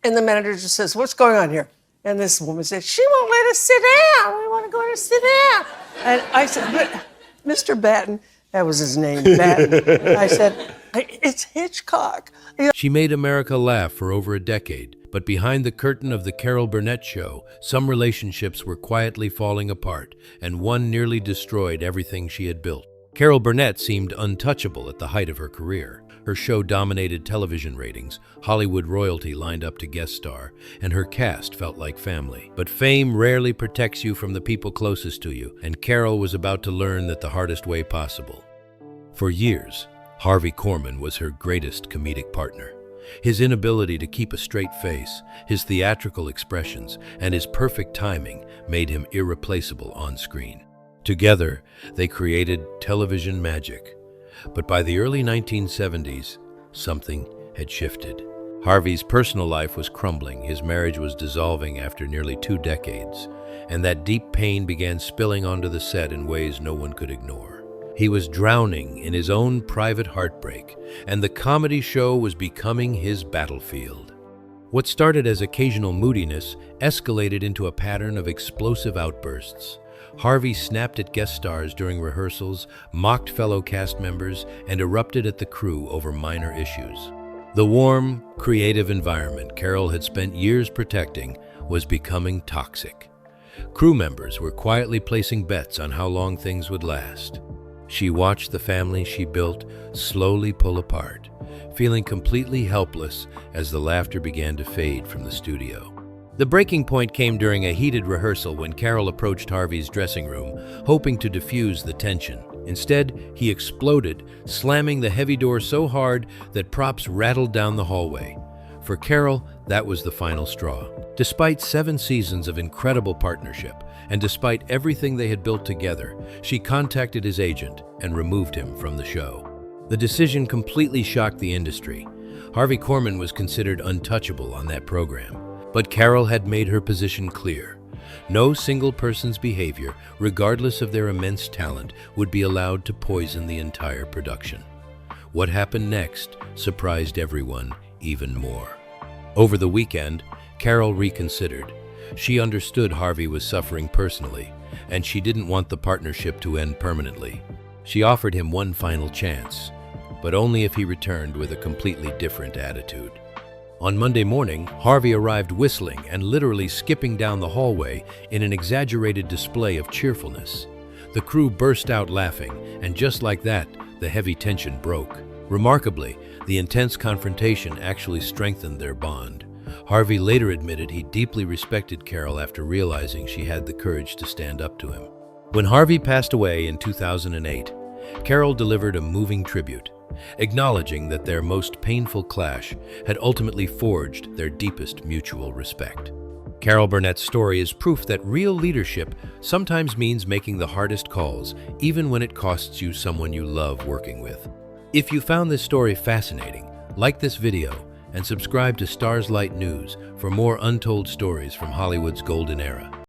And the manager just says, "What's going on here?" And this woman said, "She won't let us sit down. We want to go and sit down." And I said, "But Mr. Batten," that was his name, Batten. I said, "It's Hitchcock." She made America laugh for over a decade, but behind the curtain of the Carol Burnett show, some relationships were quietly falling apart, and one nearly destroyed everything she had built. Carol Burnett seemed untouchable at the height of her career. Her show dominated television ratings, Hollywood royalty lined up to guest star, and her cast felt like family. But fame rarely protects you from the people closest to you, and Carol was about to learn that the hardest way possible. For years, Harvey Korman was her greatest comedic partner. His inability to keep a straight face, his theatrical expressions, and his perfect timing made him irreplaceable on screen. Together, they created television magic. But by the early 1970s, something had shifted. Harvey's personal life was crumbling, his marriage was dissolving after nearly 2 decades, and that deep pain began spilling onto the set in ways no one could ignore. He was drowning in his own private heartbreak, and the comedy show was becoming his battlefield. What started as occasional moodiness escalated into a pattern of explosive outbursts. Harvey snapped at guest stars during rehearsals, mocked fellow cast members, and erupted at the crew over minor issues. The warm, creative environment Carol had spent years protecting was becoming toxic. Crew members were quietly placing bets on how long things would last. She watched the family she built slowly pull apart, feeling completely helpless as the laughter began to fade from the studio. The breaking point came during a heated rehearsal when Carol approached Harvey's dressing room, hoping to diffuse the tension. Instead, he exploded, slamming the heavy door so hard that props rattled down the hallway. For Carol, that was the final straw. Despite 7 seasons of incredible partnership, and despite everything they had built together, she contacted his agent and removed him from the show. The decision completely shocked the industry. Harvey Korman was considered untouchable on that program. But Carol had made her position clear. No single person's behavior, regardless of their immense talent, would be allowed to poison the entire production. What happened next surprised everyone even more. Over the weekend, Carol reconsidered. She understood Harvey was suffering personally, and she didn't want the partnership to end permanently. She offered him one final chance, but only if he returned with a completely different attitude. On Monday morning, Harvey arrived whistling and literally skipping down the hallway in an exaggerated display of cheerfulness. The crew burst out laughing, and just like that, the heavy tension broke. Remarkably, the intense confrontation actually strengthened their bond. Harvey later admitted he deeply respected Carol after realizing she had the courage to stand up to him. When Harvey passed away in 2008, Carol delivered a moving tribute, acknowledging that their most painful clash had ultimately forged their deepest mutual respect. Carol Burnett's story is proof that real leadership sometimes means making the hardest calls, even when it costs you someone you love working with. If you found this story fascinating, like this video and subscribe to StarsLight News for more untold stories from Hollywood's golden era.